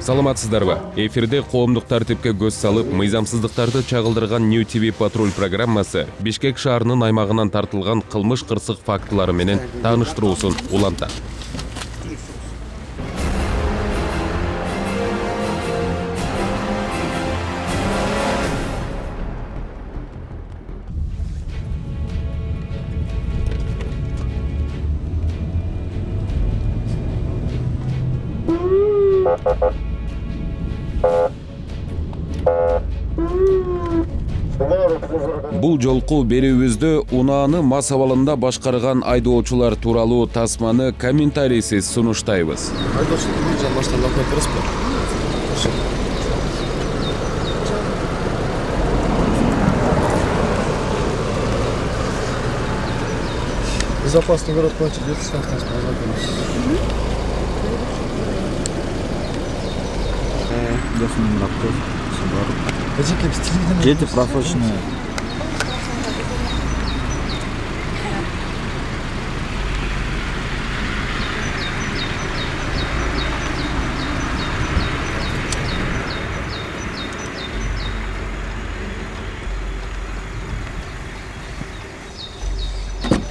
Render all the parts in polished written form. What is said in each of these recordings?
Саламатсыздарбы? Эфирде коомдук тартипке көз салып, мыйзамсыздыктарды чагылдырган New TV Patrol программасы Бишкек шаарынын аймагынан тартылган кылмыш кырсык фактылары менен тааныштыруусун улантат. Бул жолку берүүбүздө унааны мас абалында башкарган айдоочулар тууралуу тасманы комментарийсиз сунуштайбыз. Безопасный город платит 10 станций, Дети просроченные.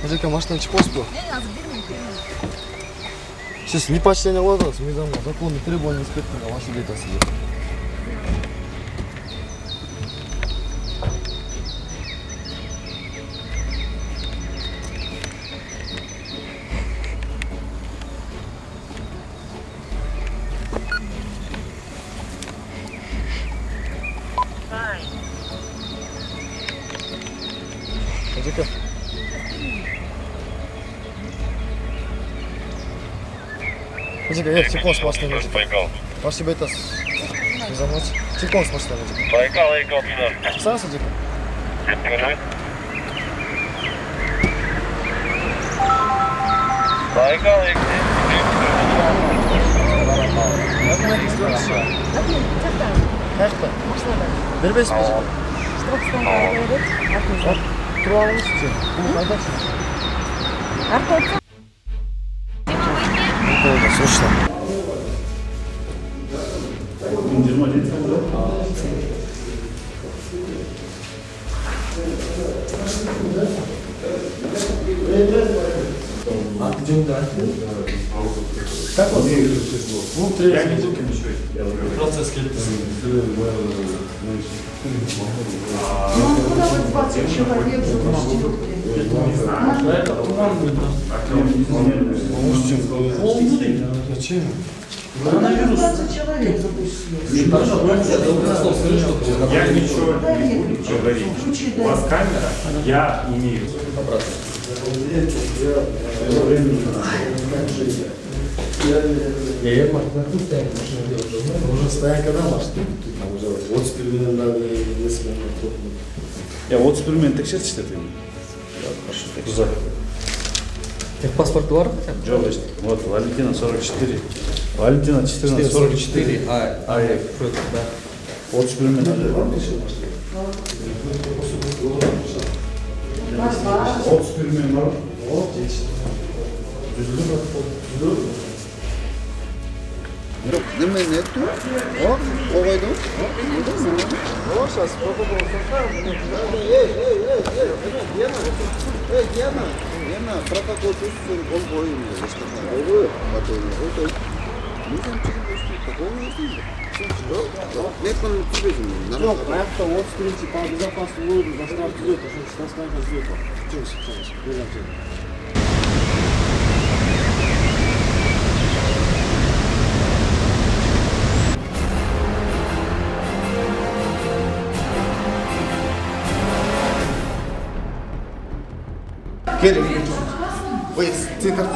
Хозяйка, машина чипос был? Сейчас не почтение ложилось, мы там законы требования инспектора, ваши дети сидят. Хозяйка. Хозяйка, телефон с машиной нужен. Спасибо, это не заносит. Телефон с машиной нужен. Байкал, Байкал, сюда. Сам, хозяйка? Байкал, Қаяқта? Бербейсіз бе жеке? Тұрып алыңыз сен. Бұл қайдақсың? Болды, срочно. Как вас? Я не буду процесс человек Зачем? Коронавирус. 20 человек запустил. Я ничего не буду говорить. У вас камера, я имею. Уже стоянка да машина? Вот с переменным надо несколько минут. Я вот супермен текшерші деймін. Хорошо, Техпаспорт бар? Вот, Валентина 44. Валентина 1444. Да. Вот супермен. Вот супермен бар. Вот здесь. Неме нету? О, койду. О, сейчас попробуем Гена, протокол түзсүн, ол коюңуз, эч кандай. Ойбой, батырым. Мыйзам чыгып такого есть. Мен кону түзбөйсүң. Жоқ, аяқта 31-ші по безопасности лойду за штраф түзет, ошо штрафтарга түзет. Чыгыз. Берем сени. Gel. Ой, ты как?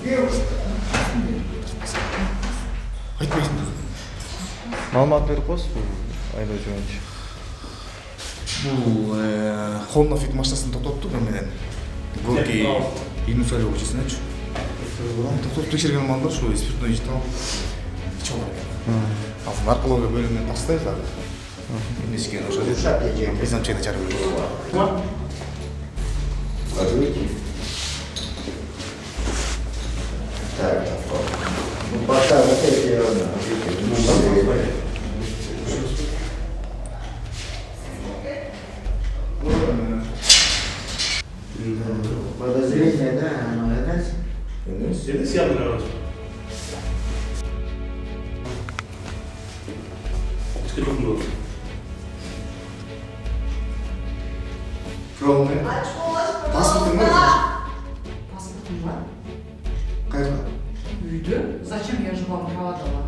Gel. Айтпайсың. Маалымат берип коесуз айдоочу боюнча. Бул Honda Fit машинасын токтоттук менен. Горки Инусалев көчөсүнөчү. тоқтатып тексерген малдар шу спиртной ішті алып ішіп алар екен. Ал наркология бөлімінен тастайды дағы. Емес екен ошо деді. Мыйзам чегде чыгарып береді. Подозрение, да, оно это. Здесь явно говорю. Сколько было? Правильно. Паспортың бар? Паспортым бар. Қайда? Үйде. Зачем я же вам права дала?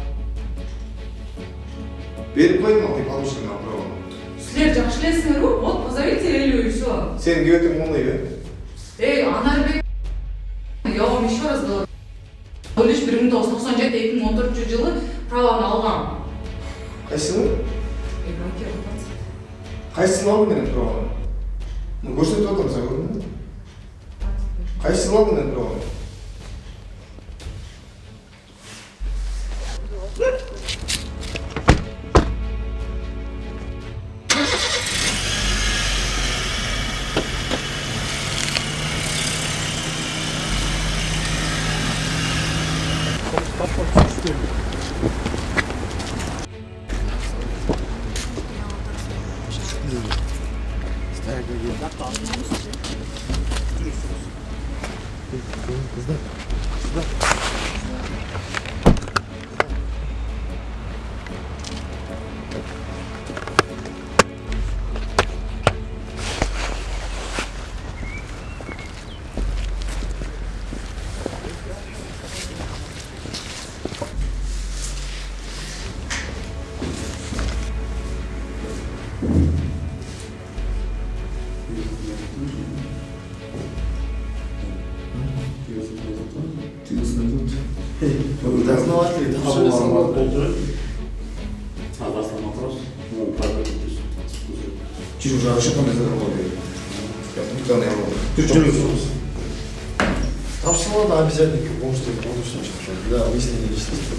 Беріп қойдың ал, тек алушың ал праваны. Сілер жақсы білесіңдер ғой, вот позовите Элю и все. Сенің кебетің оңдай бе? Эй, Анарбек, я вам еще раз говорю. Лишь 1997-2014 жылы праваны алған. Қайсыны? Қайсыны алдың менен праваны? Көрсетіп отырмын саған көрдің бе? Қайсыны алдың менен праваны? Дознаватель, это Согласно вопрос, ну, правда, Через уже расчетом я задавал. Никто не было. Ты что не Тапсырмада обязательно полностью шығып. Да, выяснение личности.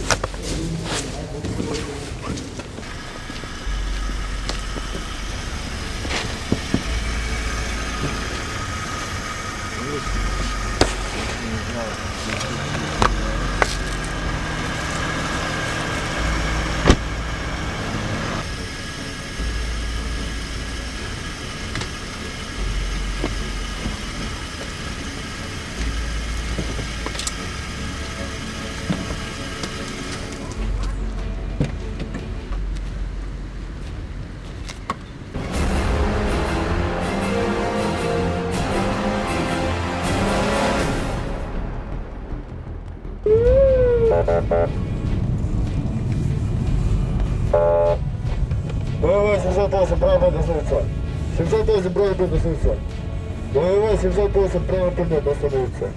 Боевой 708, право остановиться. 708, право остановиться. Боевой 708, право остановиться.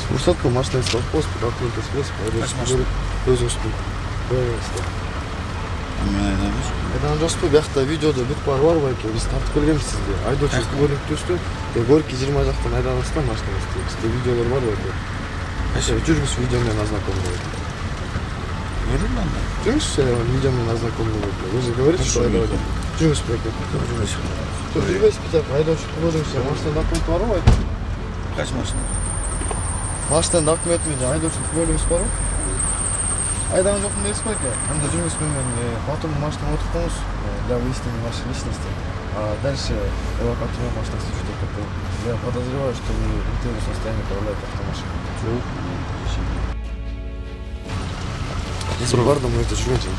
Рұқсатқа машина совхоз, документ связь, өзің үстін. Айдан жоспы, бияқта видеода бүт бар ғой екен, біз тартып көргенбіз сізде. Айдочыңызды көрініп түсті, Горький 20 жақтан айдан астан машина істейді. Сізде видеолар бар ғой екен. Жүргіз видеомен ознакомлю. Жүргіз видеомен ознакомлю. Вы же говорите, что айдавали. Жүргіз прекет. Жүргіз pitaq, айдочыңызды көрінсе, машина документ бар ғой екен. Kaç maşın? Машина документімен айдочыңызды бөліміз бар ғой. Айдан жоқпын дейсіз ғой екен. Анда жүргізбенмен потом машина отырып қоңыз для выяснения вашей личности. А дальше эвакуаторная машина служит КП. Я подозреваю, что вы в активном состоянии управляете автомашиной. Если бар, мы это жүргенше.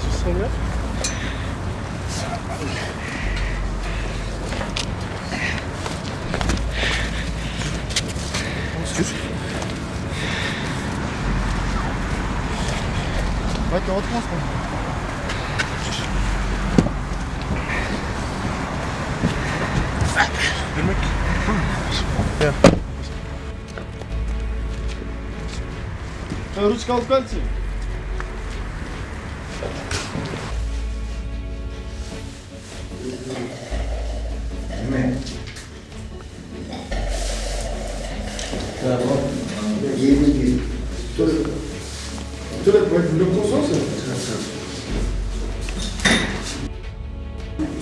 Чувствуешь? Давайте вот нас. Ручка алып келчи.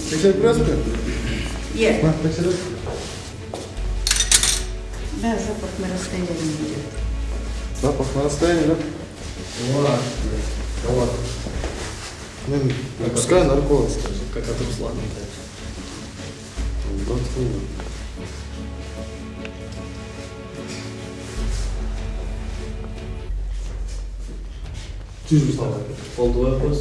Тексерип көрөсүзбү? Иә. Тексерип. Да, запах на расстоянии идет. Запах на расстоянии, да? Вот. Мен пускай нарколог скажет. Как от Руслана. Жүз мысалы. Oldu вопрос.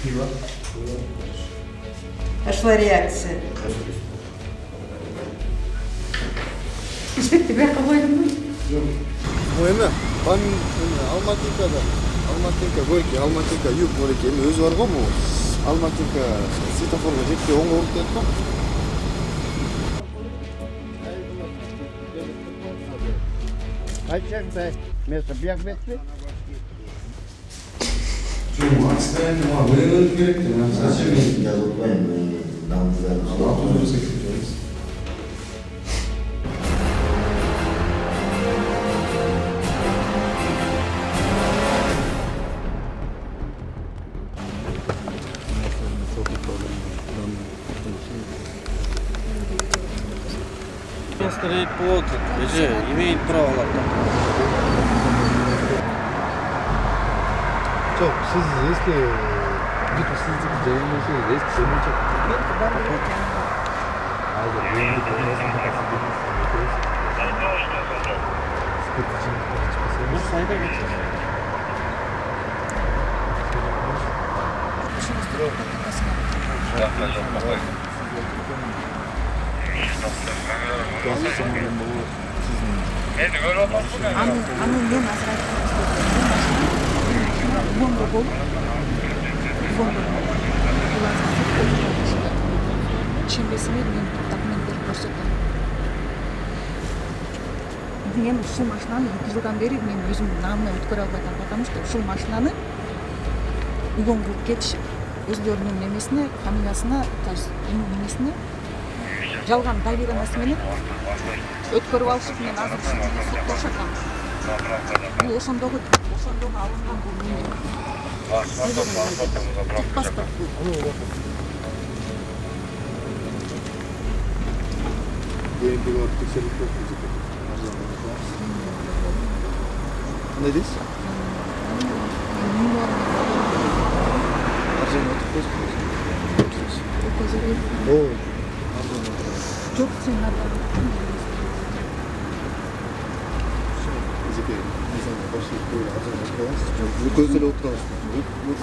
Пиво. Пошла реакция. Испек тебя қойдың ба? Бұл эме, Алматинка, Горький, Алматинка, Юг, Горький, эми өзі бар ғой бұл. Алматинка светофорға жетпей оңға ұрып кетті ғой. Қаншаңдай место бияқ бетпе? Жоқ, отстояние маған өлең өліп керек те, мен зачем мен Жазылтпаймын, дамыздарым. автобусқа кетіп жүрміз. Строить плод, имеет право лаптап. Жоқ, сіз если бүйтіп сіздің жайылмайсыз, ескі сөйлемейші. Азыр, енді көрмесін Бұл сайда кетсіз. Аны мен азырақ Вонда болып, шембесімен мен документтерді көрсеттім. Мен ушул машинаны 2 жылдан бери мен өзім намына өткөрө албай атам, потому что ушул машинаны угон кылып кетишип, өздөрүнүн немесине, фамилиясына, немесине жалган доверенность менен өткөрүп алышып, мен азыр соттошатам. Бул ошондогу алынган бул менин паспорт. Енді барып тексеріп көрсін жеке. Ne дейсіз? Арзан отып көзіп Ой. Жоқ, сен арзан. Жеке, несен башылық көйлі арзан отып қаласыз. Көзілі отырасыз.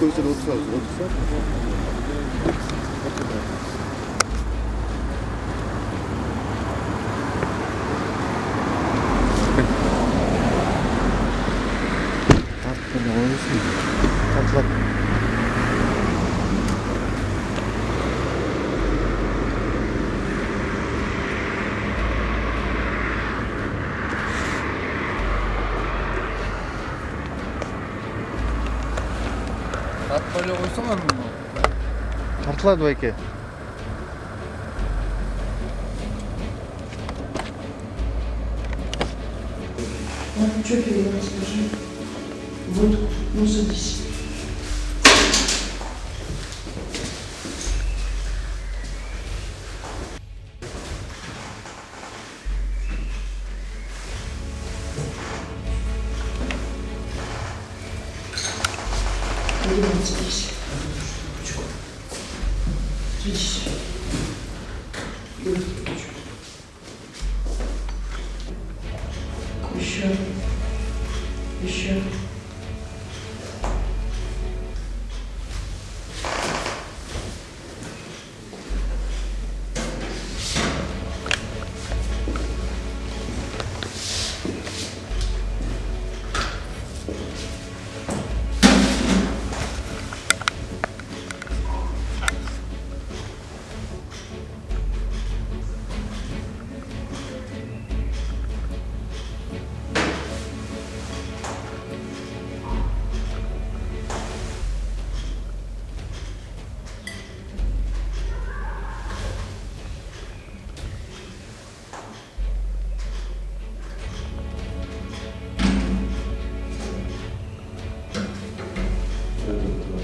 Көзілі отырсаңыз, отырса. Атпайлы қойсаңар мұны? Тартылады байке. Ладно, что перевод скажи? Вот, ну садись. Перевод садись. Садись. Еще. Еще.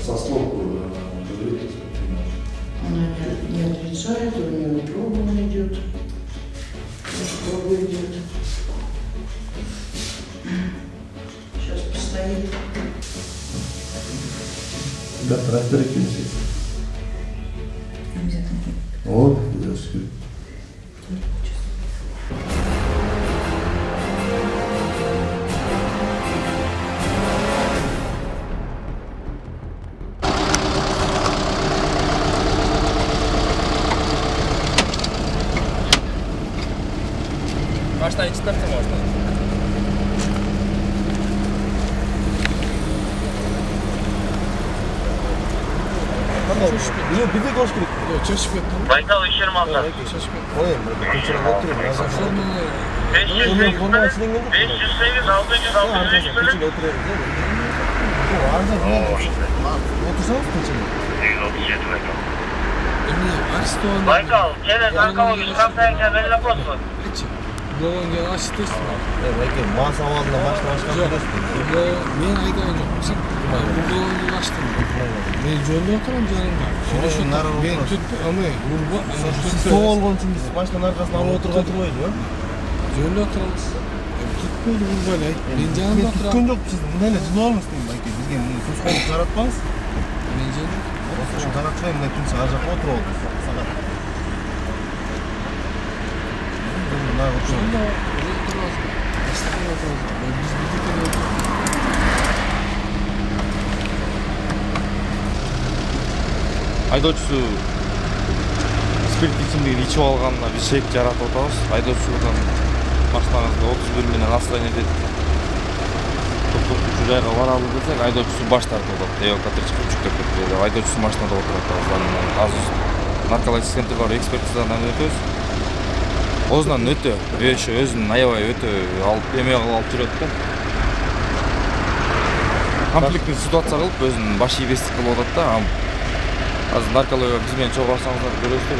Со слов Она не отрицает, у нее проба идет. Проба идет. Сейчас постоит. Да, растрекинься. Где там? Вот, идешь. Baştan çıkartın oradan. Yok bir de koş gerek. Yok çeşip ettim. Baykal 26. Çeşip ettim. Koyayım burada. Koçuna oturayım. Yazın. 508 Formasını geldik. 508 600 605 bölüm. Koçuna oturayım değil mi? Bu arada ne oldu? Otursanız koçuna. 137 baykal. Emniye Aristoğan'da. Baykal, gene Narkava Gülkan'dan kemerle kosu. Hiç. Doğan gel açtıysa. Evet, masa alanında başka Men aytgan jo'qmisan? Bu doğan'ı açtım. Men jo'nda o'tiraman janimda. Şöyle şu men tuttu ama urba ana Siz soğuk olgun için biz başkanın arkasına alıp oturgan turmaydı ya. jo'nda o'tiramiz. Tutmaydi urbalay. Men janimda Tutkan o'tiraman. yok siz. Bunday ne? Siz olmuş değil mi? Bizge bunu söz konup yaratmaz. Men janimda. Şu taratmayayım da kimse acaba otur oldu. Sakat. Bunlar oturur. Jo'nda o'tiramiz. Aslında o'tiramiz. Biz birlikte o'tiramiz. Айдоочусу спирт ичимдигин ичип алганына биз шек жаратып атабыз. Айдоочудан машинаңызды 31 менен остановить этип токтотуучу жайга баралы десек, айдоочусу баш тартып атат. Эвакуаторчу жүктөп кетти деп айдоочусу машинада отуруп атабыз. Анан азыр наркологический центрге барып экспертизадан өтөбүз. Озунан өтө, өзүн аябай өтө алып эмне алып жүрөт да. Конфликттүү ситуация кылып өзүнүн баш ийбестик кылып атат да. Азыр наркология биз менен чогуу барсаңыздар көрөсүздөр.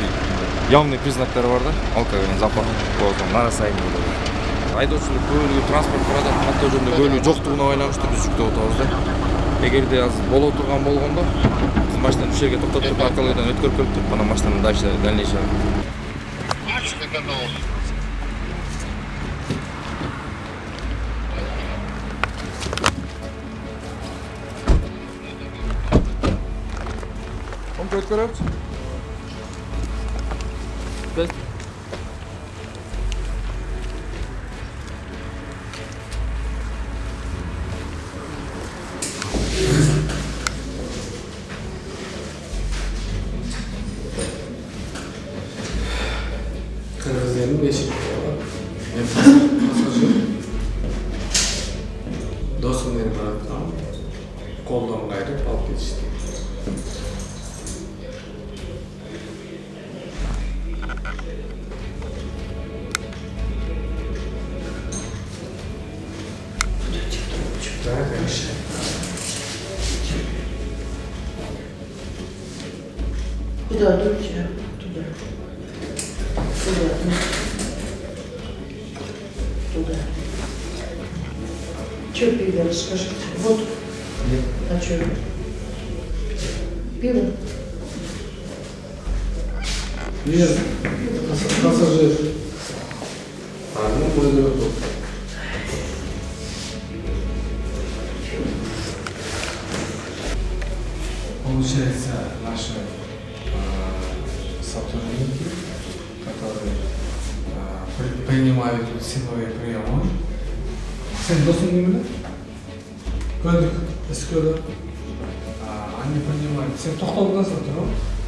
Явный признактары бар да. Алкоголь запах болгон нарасайын деп. Айдоочулук көбүлүгү транспорт курган каттоо жөнүндө көбүлүгү жоктугуна байланыштуу биз жүктөп атабыз да. Эгерде азыр боло турган болгондо биз машинаны ушул жерге токтотуп наркологиядан өткөрүп келип туруп анан машинаны дальнейший Открывать? Без. Kırmızı'nın 5. Pasajı. Dostum beni bıraktı. Koldan gayrı alıp geçti. Куда дуйте? Туда. Туда. Туда. Че пиво, расскажите? Вот. А че? Пиво? Нет. Пассажир. Ну, будет. Получается, наши сотрудники, которые принимают силовые приемы. Sen dostun değil mi? Gördük. Эскода. Они принимают. Сен тоқтаудан соң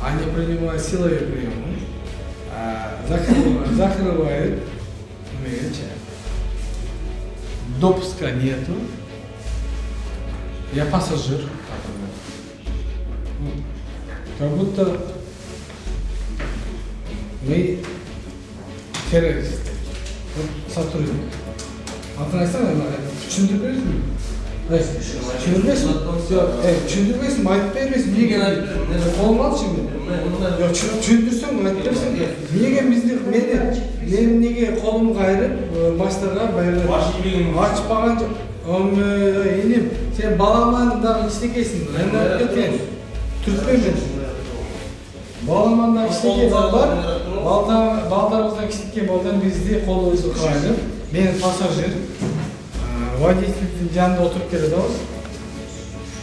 они принимают силовой прием. Закрывают. Допуска нету. Я пассажир. Как будто мы террористы. Сотрудник. Атын айтсаң, түсіндіріп бересің. Түсіндірмейсің, айтып бермейсің, неге қолым алшы мен. Түсіндірсең, айтып берсең, неге мен неге қолым қайырып, машинаға ашпаған жоқ. Енем, сен баламандағы іштекейсің, айналып кеткен. Түртпен мен. Баламандағы іштекен балдар, балдарымыздан кішіткен балдан бізде қолымызды қайырып, мен пассажир. Водительдің жанында отырып келеді ау.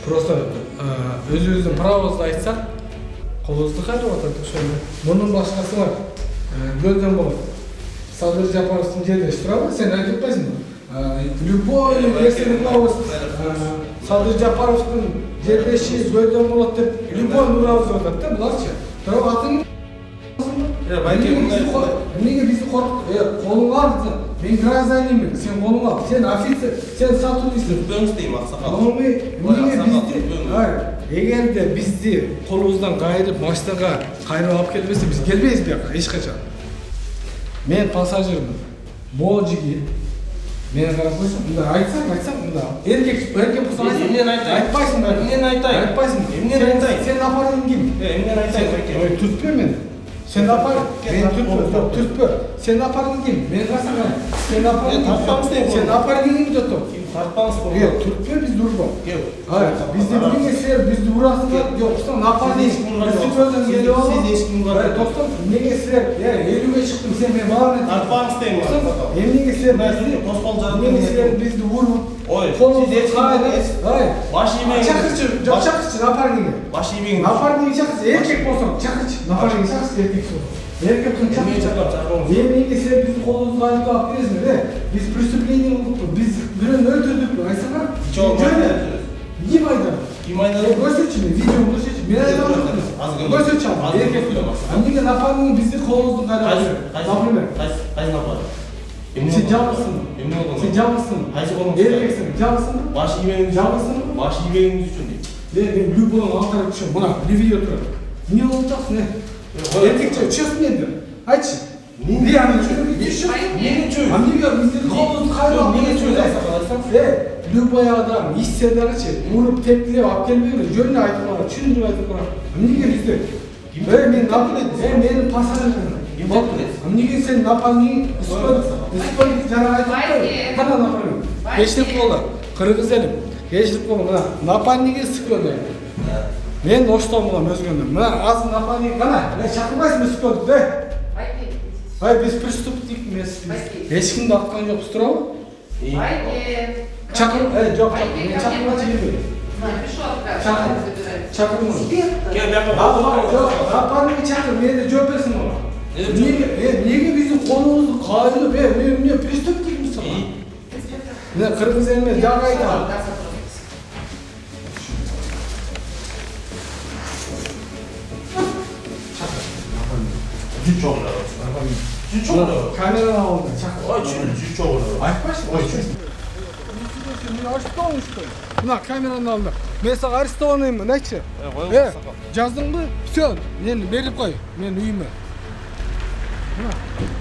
Просто өзіміздің правозды айтсақ, қолымызды қайырып отырдық шөлді. Мұның басқасы бар. Гөлден болады. Садыр Жапаровтың жерде тұрады, сен айтып қайсың ба? Любой версияның правоз Садыр Жапаровтың жерде гөлден болады деп, любой нұравыз отырды да, бұларшы. Тұрап атың неге бізді қорқыт? Қолың ал, мен гражданинмін, сен қолың ал, сен офицер, сен сотрудниктің. Бөңістеймін, ақсақал. Егер де бізді қолымыздан қайырып, машинаға қайырып алып келмесе, біз келмейміз бияққа, ешқашан. Мен пассажирмін, бол жеге. Мені қарап қойсың, мұнда айтсаң, мұнда. Еркек болсаң айтпайсың. Айтпайсың. Сен апарың кім? Емнен айтайын. Түртпе мен. Сен апарың. Мен түртпе. Сен апарың кім? Мен қасыңа. Сен апарың кім тұттым? Тартпаңыз қой. Түртпе біз дұрба. Бізде біріңе сер, бізді ұрасыңдар. Жоқ, ұстан апарың. Бізді көзің келі олың. Сіз ешкім ғар. Тоқтым, неге сер? Елуге шықтым, сен мен баламын. Тартпаңыз деймін. Неге сер бізді ұрып. Сіз ешкім баш емеңіз. Шақыршы, апарың неге. Баш емеңіз. Апарың неге шақыршы, еркек болсам, шақыршы. Апарың неге шақыршы, еркек болсам. Еркектің шақыршы. Неге сер бізді қолымызды қайып алып бересіңдер. Біз преступление болдық, біз біреуін өлтірдік, айтсаңар. Не майдан? Көрсетші мен, видеоны көрсетші. Мен айтам жоқпын. Көрсетші ал, еркек болсам. Неге напарың бізді қолымызды қайып алып бересің. Например. Қайсы напар? Сен жалғысың. Сен жалғысың. Еркексің. Жалғысың ба? Баш емеңіз жалғысың ба? Баш емеңіз үшін дейді. Мен любойың алтарып үшін. Бұна, видео тұрады. Не болып жатсың, еркекше үшесің енді. Айтшы. Не аны үшесің? Неге чөй? А неге біздерді қолымызды қайып алып бересің? Любой адам, иссердағычы, ұрып тепкілеп алып келмеген, жөніне айтып қойған, түсіндіріп айтып қойған. Неге біздер? Менің пассажирмін. Неге сен напарың исполник жаңа айтып қой. Қана напарың. Кешіріп болды. Қырғыз елім. Кешіріп болды. Мына напарниге сықпады. Мен оштан болам өзгенде. Мына азын напарник қана. Шақырмайсың сықпады де. Біз преступник емес. Ешкімді атқан жоқпыз, тұра ма? Чакыр, жоқ, мен чакырмачы келбейді. Чакыр. Апарыңы чакыр, мені жооп берсін оға. Неге біздің қолымызды қайылып, мен преступникмін сама. Мен қырғыз еліме жағы айтам. Жүз жоғыр. Жүз жоғыр. Камераны алыңдар, чакыр. Жүз жоғыр. Айтпайсың? Мен арестован, что ли? Мына камераны алыңдар. Мен саған арестованныймын, айтшы. Жаздың бы? Все, мені беріп қой, мен үйіме.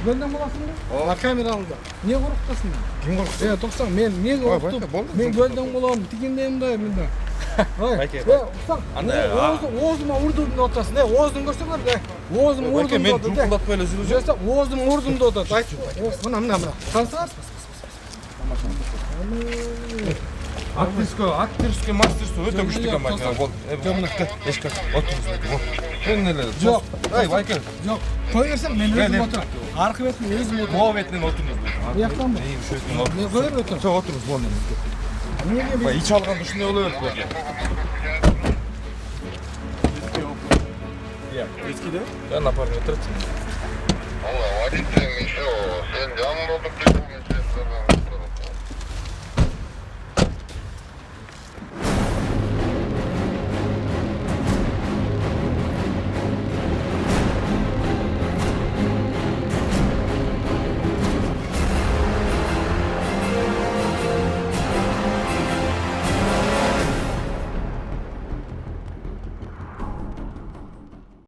Гөлден боласың ба? На камера алыңдар. Не қорқытасың? Кім қорқытасың? Тоқсан, мен не қорқытым? Мен гөлден боламын, тигендеймін да, мында. Оозыма ұрдымды отасың, оозын көрсеңдер, оозым ұрдымды отады. Оозым ұрдымды отады, айтшы. Мына. Танысыңар? Актерское мастерство өте күшті компания болды. Ешқақ, отырыңыз. Жоқ. Байке. Жоқ. Қой берсем, мен өзім отырам. Арқы бетін өзім отырам. Ол бетінен отырыңыз.Ияқтан ба? Мен қой беріп отырам. Жоқ, отырыңыз, бол немізге. Ич алған үшіне олы өрт бәке. Ескиде? Я напарник отырып. Алла, водитель еще, сен жанында отырып